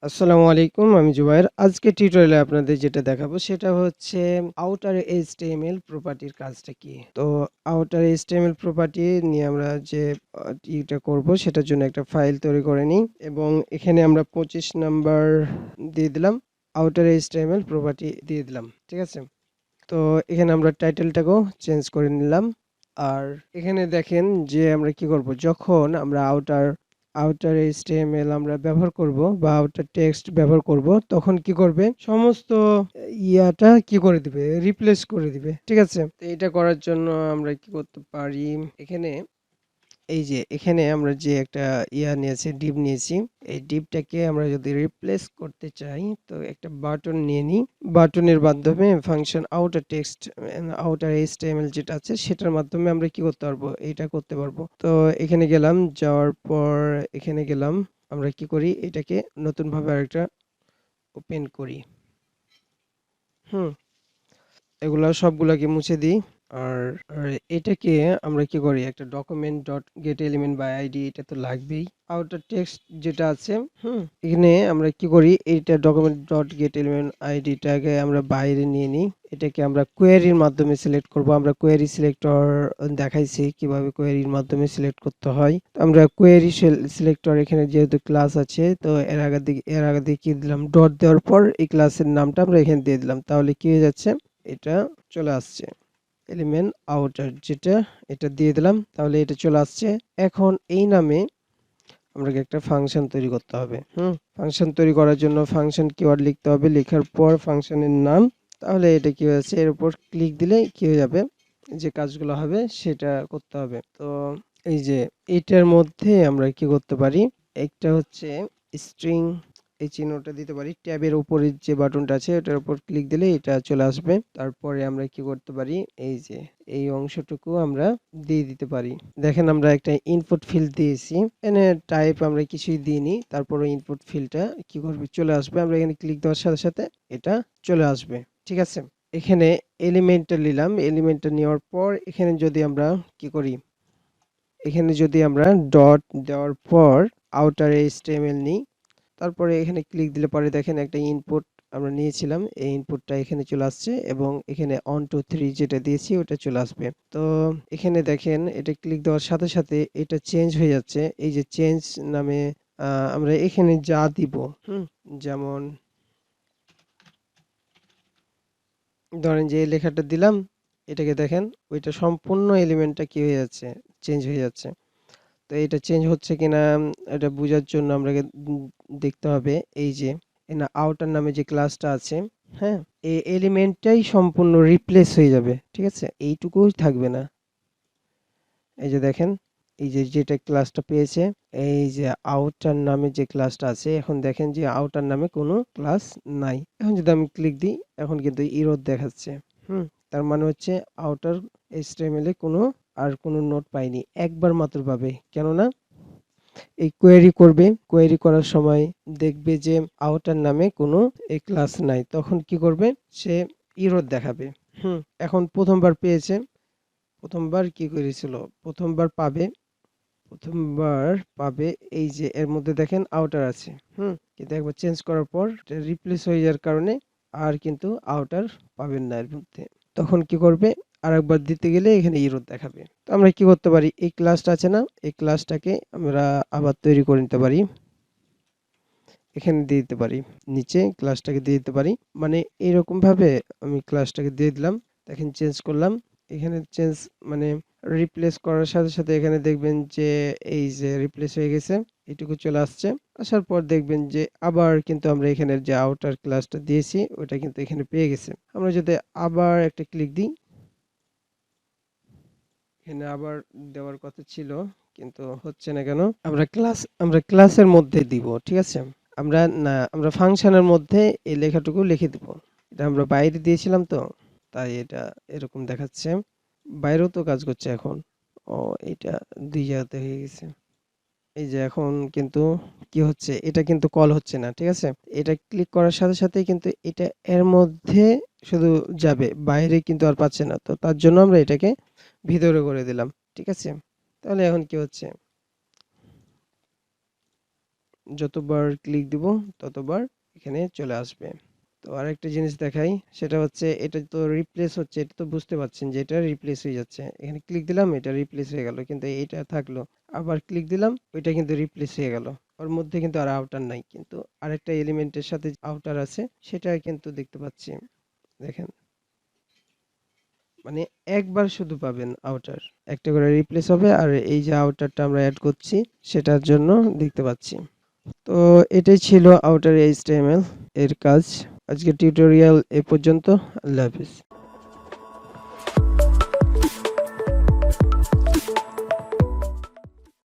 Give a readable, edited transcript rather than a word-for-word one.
আসসালামু আলাইকুম, আমি জুবায়ের। আজকে টিউটোরিয়ালে আপনাদের যেটা দেখাবো সেটা হচ্ছে আউটার এইচটিএমএল প্রপার্টির কাজটা কি। তো আউটার এইচটিএমএল প্রপার্টি নিয়ে আমরা যে ইটা করব সেটার জন্য একটা ফাইল তৈরি করে নিই এবং এখানে আমরা 25 নাম্বার দিয়ে দিলাম, আউটার এইচটিএমএল প্রপার্টি দিয়ে দিলাম। ঠিক আছে? তো এখানে আমরা টাইটেলটাকেও চেঞ্জ করে নিলাম। আর এখানে দেখেন যে আমরা কি করব, যখন আমরা আউটার এইচটিএমএল আমরা ব্যবহার করব বা আউটার টেক্সট ব্যবহার করব, তখন কি করবে, সমস্ত ইয়াটা কি করে দিবে, রিপ্লেস করে দিবে। ঠিক আছে? তো এটা করার জন্য আমরা কি করতে পারি, এখানে এই যে এখানে আমরা যে একটা নিয়েছি, ডিভ নিয়েছি, এই ডিভটাকে আমরা যদি রিপ্লেস করতে চাই তো একটা বাটন নিয়ে নিই। বাটনের মাধ্যমে function outer text outer HTML যেটা আছে সেটার মাধ্যমে আমরা কি করতে পারবো, এটা করতে পারবো। তো এখানে গেলাম, যাওয়ার পর এখানে গেলাম, আমরা কি করি, এটাকে নতুন ভাবে আরেকটা ওপেন করি। এগুলা সবগুলাকে মুছে দিই। আর এটাকে আমরা কি করি, একটা document dot get element by ID, এটা তো লাগবেই। আউটার টেক্সট যেটা আছে, এখানে আমরা কি করি, এইটা ডকুমেন্ট ডট গেট এলিমেন্ট আইডিটাকে আমরা বাইরে নিয়ে নিই। এটাকে আমরা কোয়েরির মাধ্যমে সিলেক্ট করব। আমরা কোয়েরি সিলেক্টর দেখাইছি কিভাবে কোয়েরির মাধ্যমে সিলেক্ট করতে হয়। আমরা কোয়েরি সিলেক্টর এখানে যেহেতু ক্লাস আছে, তো এর আগে দিয়ে কি দিলাম, ডট দেওয়ার পর এই ক্লাসের নামটা আমরা এখানে দিয়ে দিলাম। তাহলে কি হয়ে যাচ্ছে, এটা চলে আসছে এলিমেন্ট আউটার, যেটা এটা দিয়ে দিলাম, তাহলে এটা চলে আসছে। এখন এই নামে আমাকে একটা ফাংশন তৈরি করতে হবে। ফাংশন তৈরি করার জন্য ফাংশন কিওয়ার্ড লিখতে হবে, লেখার পর ফাংশনের নাম, তাহলে এটা কি হয়েছে, এর উপর ক্লিক দিলে কি হয়ে যাবে, যে কাজগুলো হবে সেটা করতে হবে। তো এই যে এটার মধ্যে আমরা কি করতে পারি, একটা হচ্ছে স্ট্রিং, এই চিহ্নটা দিতে পারি। ট্যাবের উপরে যে বাটনটা আছে ওটার উপর ক্লিক দিলে এটা চলে আসবে। তারপরে আমরা কি করতে পারি, এই যে এই অংশটুকু আমরা দিয়ে দিতে পারি। দেখেন আমরা একটা ইনপুট ফিল্ড দিয়েছি, এখানে টাইপ আমরা কিছুই দিইনি, তারপরে ইনপুট ফিল্ডটা কি করবে, চলে আসবে। আমরা এখানে ক্লিক দেওয়ার সাথে সাথে এটা চলে আসবে। ঠিক আছে? এখানে এলিমেন্টটা নিলাম, এলিমেন্টটা নেওয়ার পর এখানে যদি আমরা কি করি, এখানে যদি আমরা ডট দেওয়ার পর আউটার এইচটিএমএল নিই, তারপরে এখানে ক্লিক দিলে পরে দেখেন একটা ইনপুট আমরা নিয়েছিলাম, এই ইনপুটটা এখানে চলে আসছে এবং এখানে 1 2 3 যেটা দিয়েছি ওটা চলে আসবে। তো এখানে দেখেন এটা ক্লিক দেওয়ার সাথে সাথে এটা চেঞ্জ হয়ে যাচ্ছে। এই যে চেঞ্জ নামে আমরা এখানে যা দিব, যেমন ধরেন যে এই লেখাটা দিলাম, এটাকে দেখেন ওইটা সম্পূর্ণ এলিমেন্টটা কি হয়ে যাচ্ছে, চেঞ্জ হয়ে যাচ্ছে। তো এটা চেঞ্জ হচ্ছে কিনা এটা বোঝার জন্য আমরা দেখতে হবে, এই যে আউটার নামে যে ক্লাসটা আছে, হ্যাঁ, এই এলিমেন্টটাই সম্পূর্ণ রিপ্লেস হয়ে যাবে। ঠিক আছে? এইটুকুই থাকবে না। এই যে দেখেন, এই যে যেটা ক্লাসটা পেয়েছে, এই যে আউটার নামে যে ক্লাসটা আছে, এখন দেখেন যে আউটার নামে কোনো ক্লাস নাই। এখন যদি আমি ক্লিক দিই, এখন কিন্তু এরর দেখাচ্ছে। তার মানে হচ্ছে আউটার এইচটিএমএল এ কোনো নোট পাইনি, একবার মাত্র পাবে। কেননা এই কোয়েরি করবে, কোয়েরি করার সময় দেখবে যে আউটার নামে কোনো এই ক্লাস নাই, তখন কি করবে, সে এরর দেখাবে। এখন প্রথমবার পেয়েছে, প্রথমবার কি করেছিল, প্রথমবার পাবে, প্রথমবার পাবে, এই যে এর মধ্যে দেখেন আউটার আছে। কিন্তু একবার চেঞ্জ করার পর রিপ্লেস হয়ে যাওয়ার কারণে আর কিন্তু আউটার পাবেন না এর মধ্যে। তখন কি করবে, আরেকবার দিতে গেলে এখানে এরর দেখাবে। তো আমরা কি করতে পারি, এই ক্লাসটা আছে না, এই ক্লাসটাকে আমরা আবার তৈরি করে নিতে পারি, এখানে দিয়ে দিতে পারি, নিচে ক্লাসটাকে দিয়ে দিতে পারি। মানে এরকম ভাবে আমি ক্লাসটাকে দিয়ে দিলাম। দেখেন চেঞ্জ করলাম, এখানে চেঞ্জ মানে রিপ্লেস করার সাথে সাথে এখানে দেখবেন যে এই যে রিপ্লেস হয়ে গেছে, এটুকু চলে আসছে। আসার পর দেখবেন যে আবার কিন্তু আমরা এখানের যে আউটার ক্লাসটা দিয়েছি ওটা কিন্তু এখানে পেয়ে গেছে। আমরা যদি আবার একটা ক্লিক দিই, এখানে আবার দেওয়ার কথা ছিল কিন্তু হচ্ছে না কেন, আমরা ক্লাসের মধ্যে দিব। ঠিক আছে? আমরা ফাংশনের মধ্যে এই লেখাটুকু লিখে দিব। এটা আমরা বাইরে দিয়েছিলাম, তো তাই এটা এরকম দেখাচ্ছে। বাইরেও তো কাজ করছে এখন। ও, এটা 2 জায়গাতে হয়ে গেছে। এই যে এখন কিন্তু কি হচ্ছে, এটা কিন্তু কল হচ্ছে না। ঠিক আছে? এটা ক্লিক করার সাথে সাথেই কিন্তু এটা এর মধ্যে শুধু যাবে, বাইরে কিন্তু আর পাচ্ছে না। তো তার জন্য আমরা এটাকে ভিতরে করে দিলাম। ঠিক আছে? তাহলে এখন কি হচ্ছে, যতবার ক্লিক দিব ততবার এখানে চলে আসবে। তো আরেকটা জিনিস দেখাই, সেটা হচ্ছে এটা তো রিপ্লেস হচ্ছে, এটা তো বুঝতে পারছেন যে এটা রিপ্লেস হয়ে যাচ্ছে। এখানে ক্লিক দিলাম, এটা রিপ্লেস হয়ে গেল, কিন্তু এইটা থাকলো। আবার ক্লিক দিলাম, ওইটা কিন্তু রিপ্লেস হয়ে গেল। ওর মধ্যে কিন্তু আর আউটার নাই, কিন্তু আরেকটা এলিমেন্টের সাথে আউটার আছে সেটা কিন্তু দেখতে পাচ্ছি। দেখেন, মানে একবার শুধু পাবেন আউটার, একটা করে রিপ্লেস হবে, আর এই যে আউটারটা আমরা অ্যাড করছি সেটার জন্য দেখতে পাচ্ছি। তো এটাই ছিল আউটার এইচটিএমএল এর কাজ। আজকের টিউটোরিয়াল এ পর্যন্ত। আল্লাহ হাফেজ।